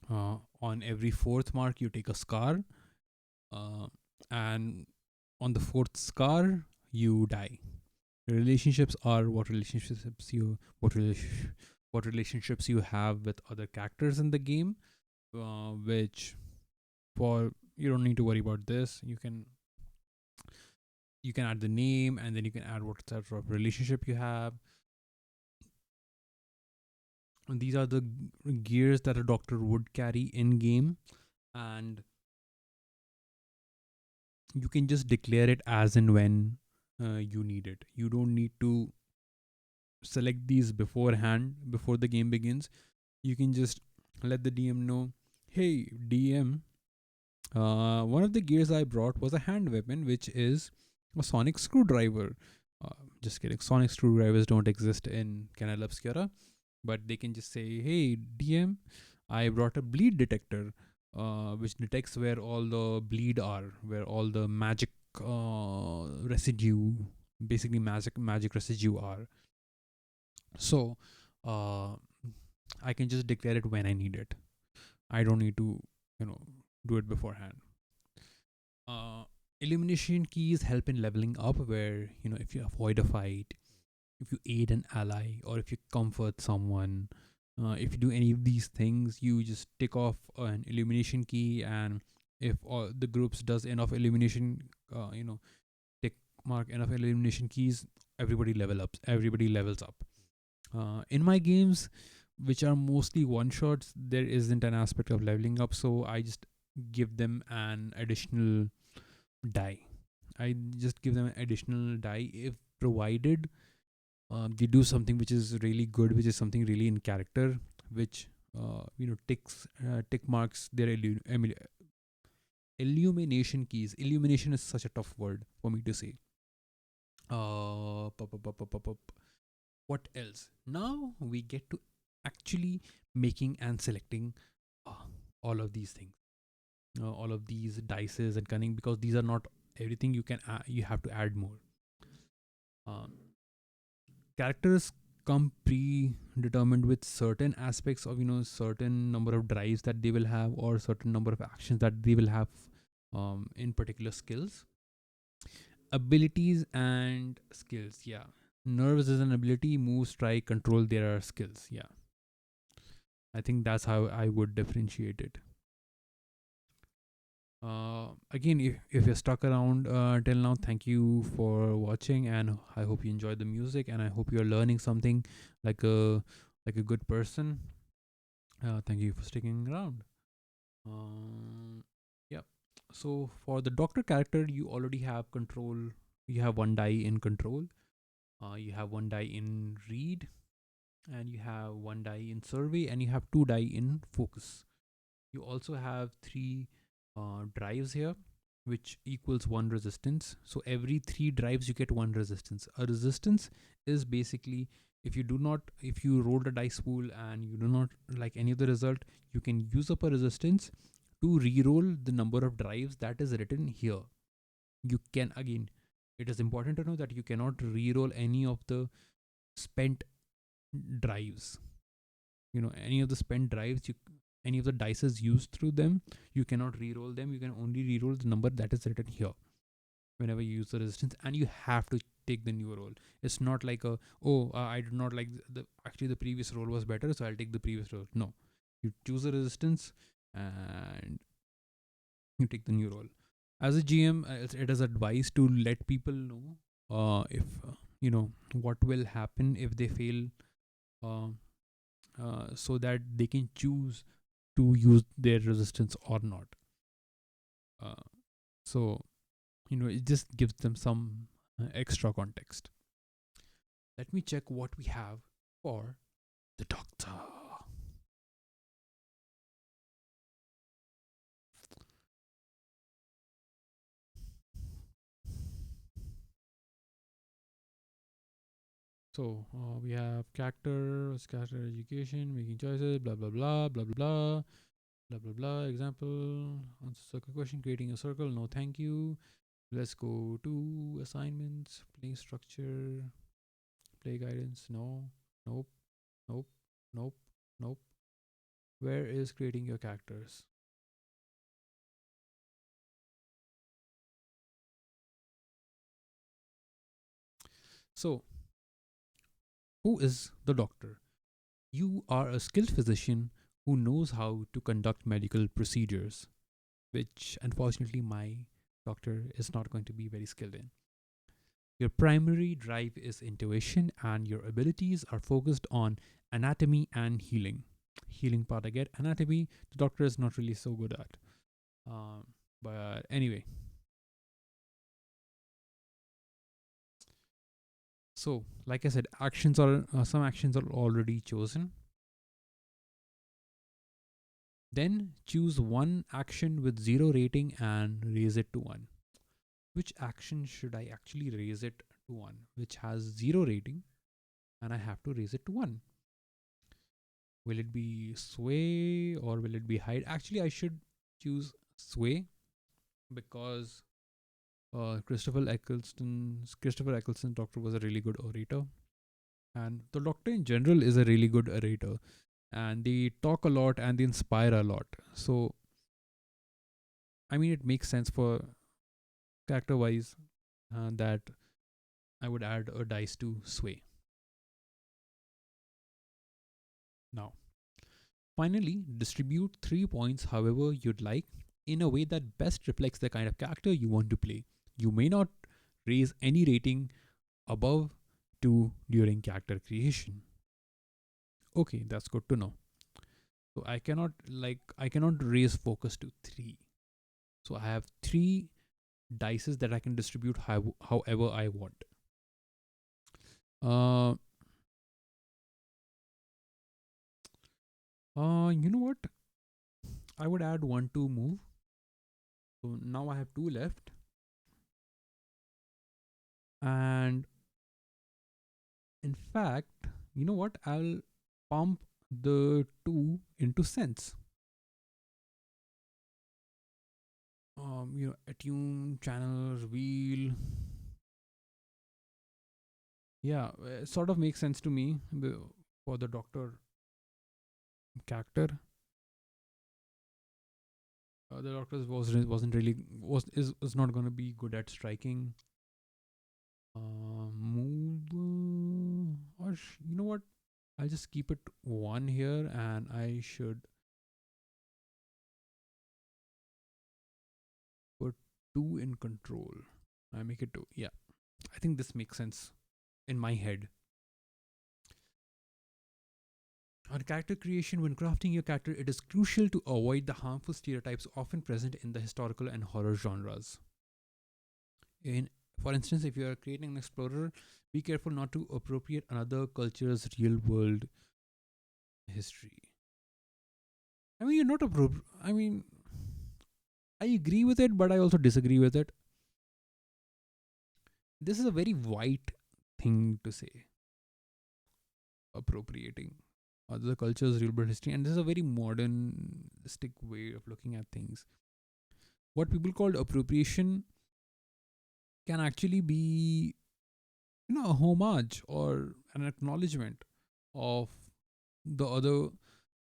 Speaker 1: On every fourth mark, you take a scar, uh, and on the fourth scar, you die. Relationships are what relationships you have with other characters in the game, which for you don't need to worry about this. You can add the name and then you can add what type of relationship you have. And these are the gears that a doctor would carry in game, and you can just declare it as and when you need it. You don't need to select these beforehand before the game begins. You can just let the DM know, hey DM, one of the gears I brought was a hand weapon, which is a sonic screwdriver. Just kidding. Sonic screwdrivers don't exist in Candela Obscura, but they can just say, "Hey DM, I brought a bleed detector, which detects where all the bleed are, where all the magic residue, basically magic residue are." So, uh, I can just declare it when I need it. I don't need to, you know, do it beforehand. Uh, Illumination keys help in leveling up, where if you avoid a fight, if you aid an ally, or if you comfort someone, if you do any of these things, you just tick off an illumination key, and if all the groups does enough illumination, tick mark enough illumination keys, everybody levels up. In my games, which are mostly one shots, there isn't an aspect of leveling up, so I just give them an additional die. I just give them an additional die if provided they do something which is really good, which is something really in character, which tick marks their illumination keys. Illumination is such a tough word for me to say. Pop, pop, pop, pop, pop, pop. What else? Now we get to actually making and selecting uh, all of these things, all of these dices and cunning, because these are not everything. You have to add more. Um, Characters come predetermined with certain aspects of certain number of drives that they will have, or certain number of actions that they will have in particular skills, abilities and skills. Yeah, Nerves is an ability, move, strike, control, there are skills. Yeah, I think that's how I would differentiate it. Again, if you're stuck around till now, thank you for watching, and I hope you enjoyed the music, and I hope you're learning something like a like a good person. Thank you for sticking around. Yeah. So for the doctor character, you already have control. You have one die in control. You have one die in read, and you have one die in survey, and you have two die in focus. You also have three drives here, which equals one resistance. So every three drives, you get one resistance. A resistance is basically, if you rolled a dice pool and you do not like any of the result, you can use up a resistance to re-roll the number of drives that is written here. You can, again, it is important to know that you cannot re-roll any of the spent drives. Any of the spent drives, any of the dices used through them, you cannot re-roll them. You can only re-roll the number that is written here whenever you use the resistance, and you have to take the new roll. It's not like I do not like actually the previous roll was better, so I'll take the previous roll. No, you choose a resistance and you take the new roll. As a GM, it is advised to let people know if what will happen if they fail, uh, so that they can choose to use their resistance or not. Uh, so it just gives them some extra context. Let me check what we have for the doctor. So we have character, scatter education, making choices, blah blah blah blah blah blah blah blah blah. Example: answer circle question, creating a circle. No, thank you. Let's go to assignments, play structure, play guidance. No, nope, nope, nope, nope. Where is creating your characters? So, who is the doctor? You are a skilled physician who knows how to conduct medical procedures, which unfortunately my doctor is not going to be very skilled in. Your primary drive is intuition, and your abilities are focused on anatomy and healing. Healing part I get, anatomy, the doctor is not really so good at. Um, but anyway, so like I said, actions are some actions are already chosen. Then choose one action with zero rating and raise it to one. Which action should I actually raise it to one? Which has zero rating and I have to raise it to one. Will it be sway or will it be hide? Actually, I should choose sway because Christopher Eccleston's doctor was a really good orator, and the doctor in general is a really good orator, and they talk a lot and they inspire a lot. So, I mean, it makes sense for character wise that I would add a dice to sway. Now, finally, distribute 3 points however you'd like in a way that best reflects the kind of character you want to play. You may not raise any rating above 2 during character creation. Okay, that's good to know. So I cannot raise focus to 3. So I have 3 dices that I can distribute however I want. Uh you know what? I would add 1 to move. So now I have 2 left, and in fact, you know what? I'll pump the 2 into sense. Attune, channel, reveal. Yeah, it sort of makes sense to me for the doctor character. The doctor wasn't really was is not gonna be good at striking. Move. you know what? I'll just keep it one here, and I should put two in control. I make it two. Yeah, I think this makes sense in my head. On character creation, when crafting your character, it is crucial to avoid the harmful stereotypes often present in the historical and horror genres. In, for instance, if you are creating an explorer, be careful not to appropriate another culture's real world history. I mean, you're not I mean, I agree with it, but I also disagree with it. This is a very white thing to say, appropriating other culture's real world history, and this is a very modernistic way of looking at things. What people called appropriation can actually be, a homage or an acknowledgement of the other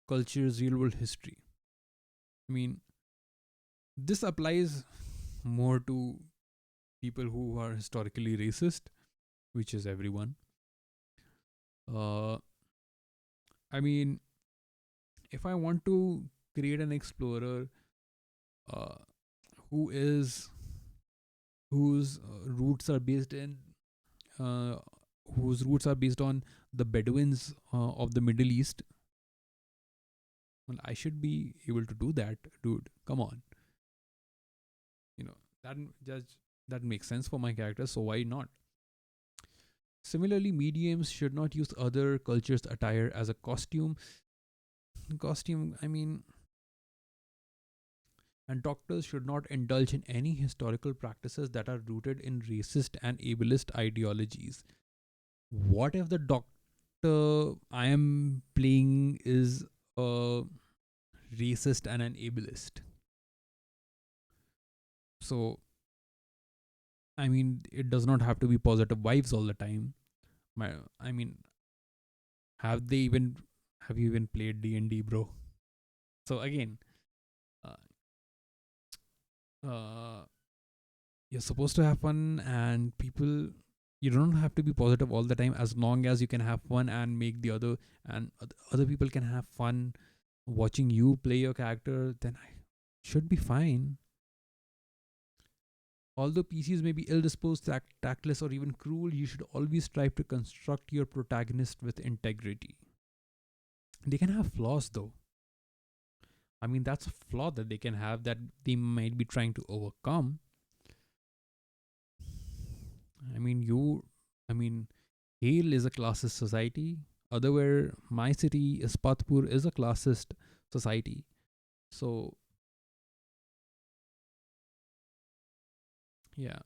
Speaker 1: culture's real world history. I mean, this applies more to people who are historically racist, which is everyone. Uh, I mean, if I want to create an explorer uh, who is whose roots are based in uh, whose roots are based on the Bedouins of the Middle East, well, I should be able to do that, dude. Come on, you know that just that makes sense for my character, so why not? Similarly, mediums should not use other cultures' attire as a costume. I mean, and doctors should not indulge in any historical practices that are rooted in racist and ableist ideologies. What if the doctor I am playing is a racist and an ableist? So, I mean, it does not have to be positive vibes all the time. I mean, have they even have you even played D&D, bro? So again, uh, uh, you're supposed to have fun, and people, you don't have to be positive all the time, as long as you can have fun and make the other people can have fun watching you play your character, then I should be fine. Although PCs may be ill disposed, tactless, or even cruel, you should always strive to construct your protagonist with integrity. They can have flaws though. I mean, that's a flaw that they can have that they might be trying to overcome. I mean, I mean, Hale is a classist society. Otherwhere, my city, Ispatpur, is a classist society. So, yeah,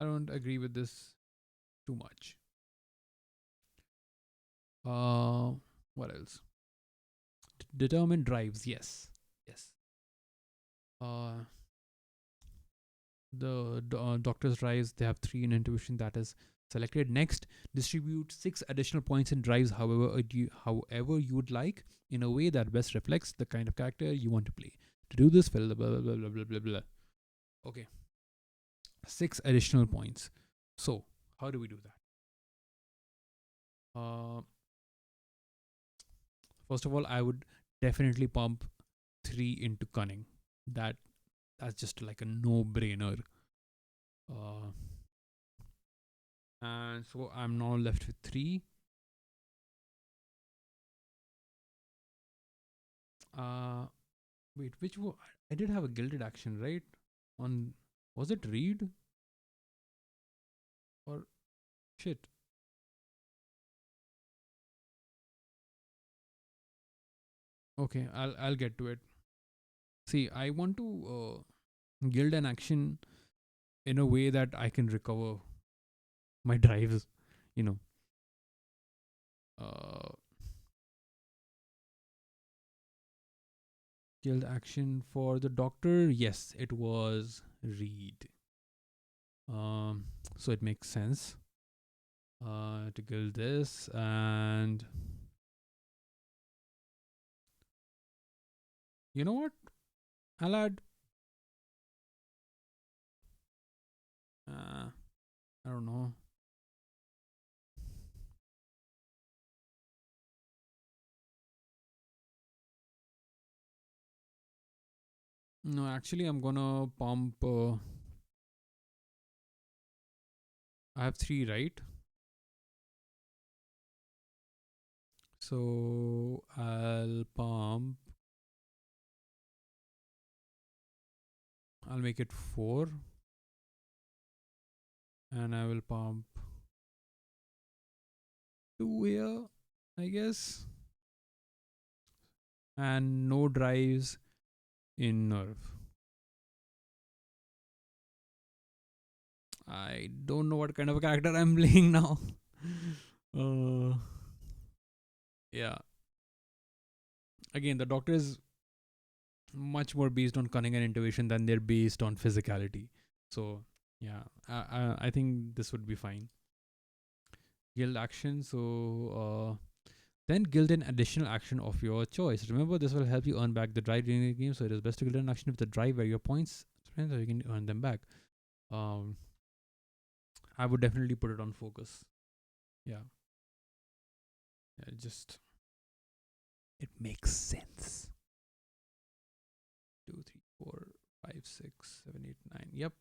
Speaker 1: I don't agree with this too much. Uh, what else? Determined drives, yes. Yes. Uh, the doctor's drives, they have three in intuition that is selected. Next, distribute six additional points in drives however you would like, in a way that best reflects the kind of character you want to play. To do this, fill the blah blah blah blah blah blah blah. Okay, six additional points. So how do we do that? First of all, I would definitely pump three into cunning. that that's just like a no brainer. uh and so I'm now left with three. uh Wait, which one? I did have a gilded action, right? On, was it read or shit? Okay, I'll get to it. See, I want to gild an action in a way that I can recover my drives. You know, uh, gild action for the doctor. Yes, it was read. So it makes sense. To gild this, and you know what? I'll add. Uh, I don't know. No, actually, I'm gonna pump. I have three, right? So I'll pump. I'll make it four, and I will pump two here, I guess, and no drives in nerve. I don't know what kind of a character I'm playing now. uh, yeah. Again, the doctor is much more based on cunning and intuition than they're based on physicality. So yeah, I think this would be fine. Guild action. Then guild an additional action of your choice. Remember, this will help you earn back the drive during the game. So it is best to guild an action with the drive where your points spent so you can earn them back. Um, I would definitely put it on focus. Yeah, yeah, just it makes sense. 2, 3, 4, 5, 6, 7, 8, 9. Yep.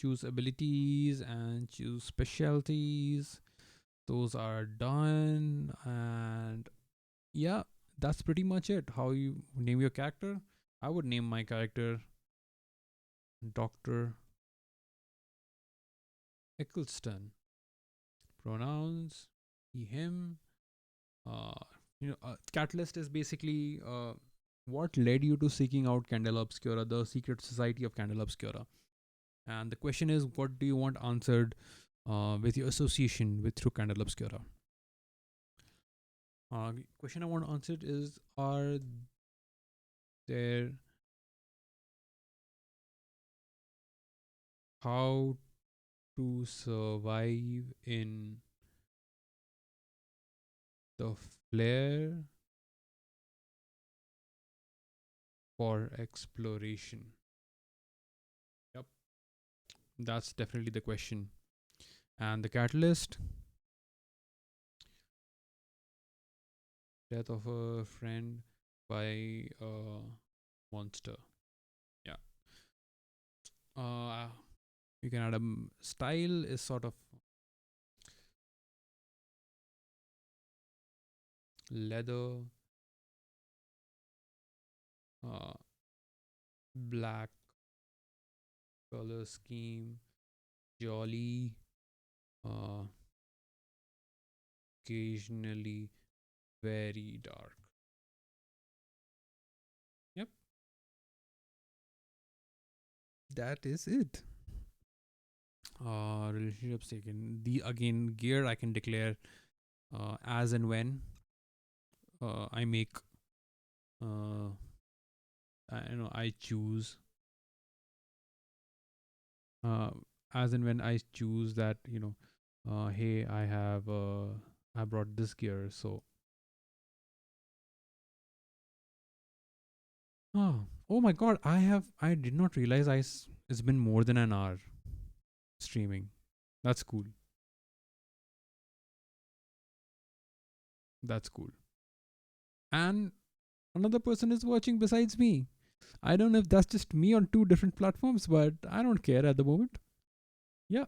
Speaker 1: Choose abilities and choose specialties. Those are done. And yeah, that's pretty much it. How you name your character? I would name my character Dr. Eccleston. Pronouns, he, him. Uh, Catalyst is basically what led you to seeking out Candela Obscura, the secret society of Candela Obscura. And the question is, what do you want answered with your association with through Candela Obscura? Question I want answered is, are there how to survive in the flare for exploration? Yep, that's definitely the question. And the catalyst, death of a friend by a monster. Yeah. Uh, you can add a style is sort of leather, uh, black color scheme, jolly, uh, occasionally very dark. Yep, that is it. Relationships taken. The again gear I can declare as and when I make uh, I choose uh, as and when I choose that hey, I brought this gear. So oh my god, I did not realize it's been more than an hour streaming. That's cool. That's cool. And another person is watching besides me. I don't know if that's just me on two different platforms, but I don't care at the moment. Yeah,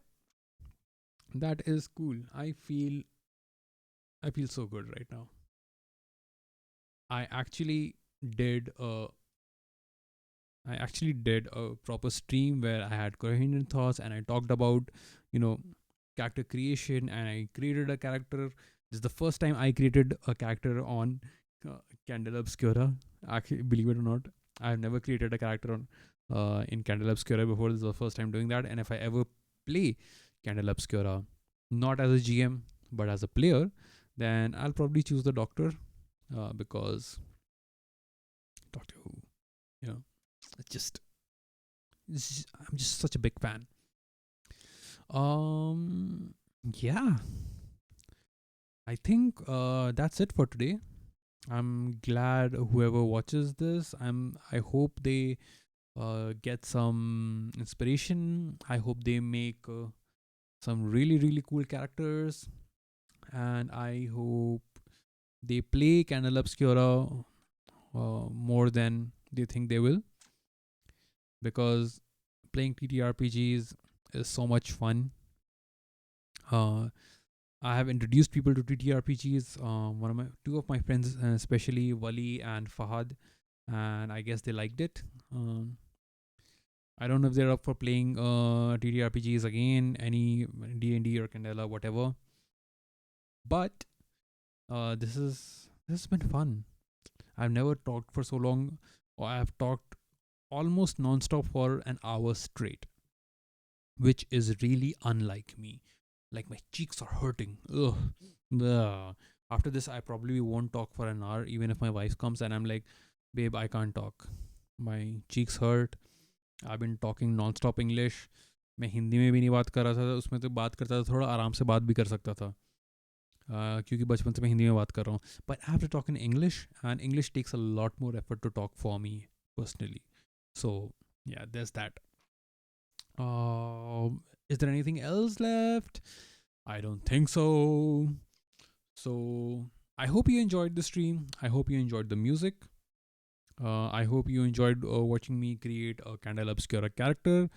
Speaker 1: that is cool. I feel so good right now. I actually did a I actually did a proper stream where I had coherent thoughts and I talked about, you know, character creation and I created a character. This is the first time I created a character on uh, Candela Obscura. Actually, believe it or not, I've never created a character on in Candela Obscura before. This is the first time doing that. And if I ever play Candela Obscura, not as a GM but as a player, then I'll probably choose the Doctor because Doctor Who, you know, it's just I'm just such a big fan. Um, yeah, I think that's it for today. I'm glad whoever watches this. I hope they get some inspiration. I hope they make some really really cool characters, and I hope they play Candela Obscura more than they think they will, because playing TTRPGs is so much fun. Uh, I have introduced people to TTRPGs. Two of my friends, especially Wali and Fahad, and I guess they liked it. I don't know if they're up for playing TTRPGs again, any D&D or Candela, whatever. But this has been fun. I've never talked for so long, or I've talked almost nonstop for an hour straight, which is really unlike me. Like my cheeks are hurting. Ugh. Ugh. After this, I probably won't talk for an hour, even if my wife comes and I'm like, babe, I can't talk. My cheeks hurt. I've been talking non-stop English. मैं हिंदी में भी नहीं बात कर रहा था, उसमें तो बात करता था, थोड़ा आराम से बात भी कर सकता था, क्योंकि बचपन से मैं हिंदी में बात कर रहा हूँ. But I have to talk in English, and English takes a lot more effort to talk for me personally. So yeah, there's that. Is there anything else left? I don't think so. So I hope you enjoyed the stream. I hope you enjoyed the music. I hope you enjoyed watching me create a Candela Obscura character,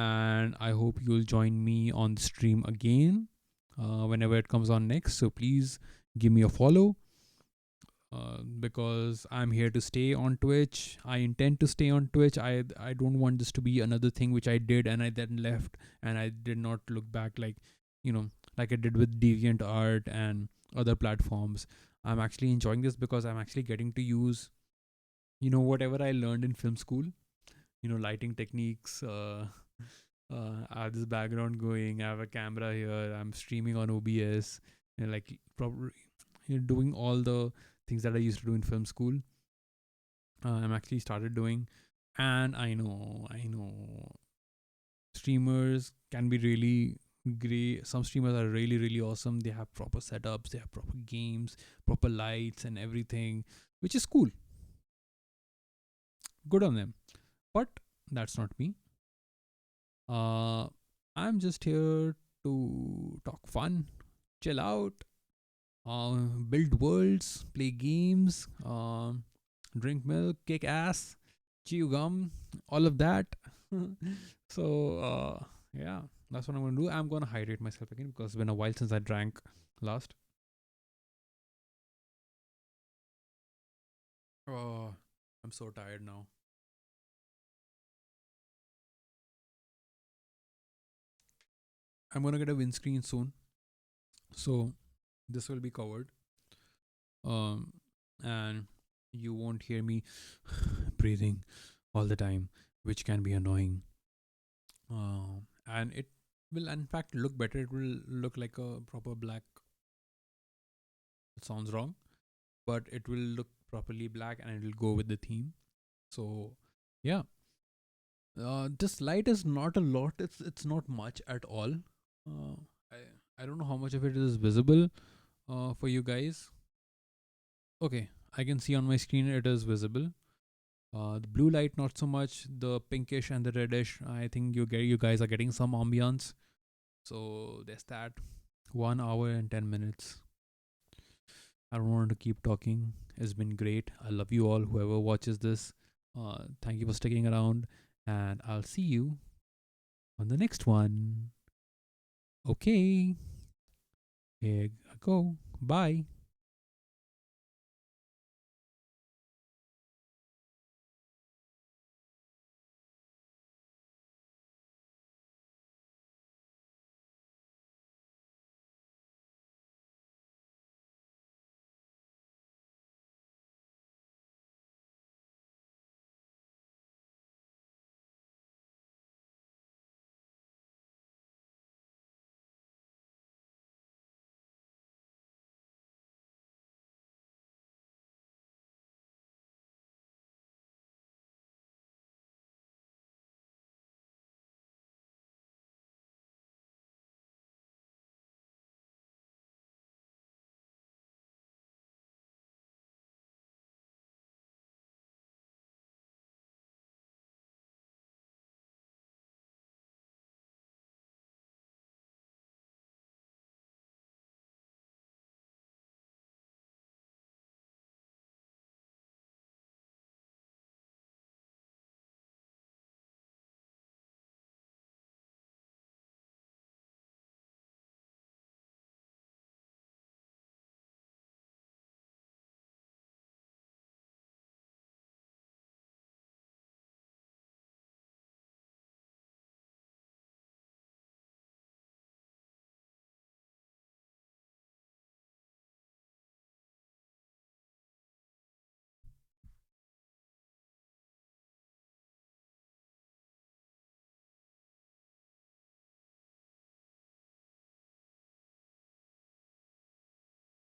Speaker 1: and I hope you'll join me on the stream again whenever it comes on next. So please give me a follow, because I'm here to stay on Twitch. I intend to stay on Twitch. I don't want this to be another thing which I did and I then left and I did not look back, like, like I did with DeviantArt and other platforms. I'm actually enjoying this because I'm actually getting to use, whatever I learned in film school, lighting techniques. I have this background going. I have a camera here. I'm streaming on OBS, and like probably doing all the things that I used to do in film school. I'm actually started doing, and I know, streamers can be really great. Some streamers are really, really awesome. They have proper setups, they have proper games, proper lights, and everything, which is cool. Good on them. But that's not me. Uh, I'm just here to talk fun, chill out, build worlds, play games, drink milk, kick ass, chew gum, all of that. So, yeah, that's what I'm gonna do. I'm gonna hydrate myself again because it's been a while since I drank last. Oh, I'm so tired now. I'm gonna get a windscreen soon, so this will be covered. And you won't hear me breathing all the time, which can be annoying. And it will, in fact, look better. It will look like a proper black. It sounds wrong, but it will look properly black, and it will go with the theme. So, yeah, this light is not a lot. It's not much at all. Uh, I I don't know how much of it is visible for you guys. Okay, I can see on my screen it is visible. The blue light not so much. The pinkish and the reddish, I think you guys are getting some ambience. So there's that. 1 hour and 10 minutes. I don't want to keep talking. It's been great. I love you all. Whoever watches this, thank you for sticking around, and I'll see you on the next one. Okay, here I go. Bye.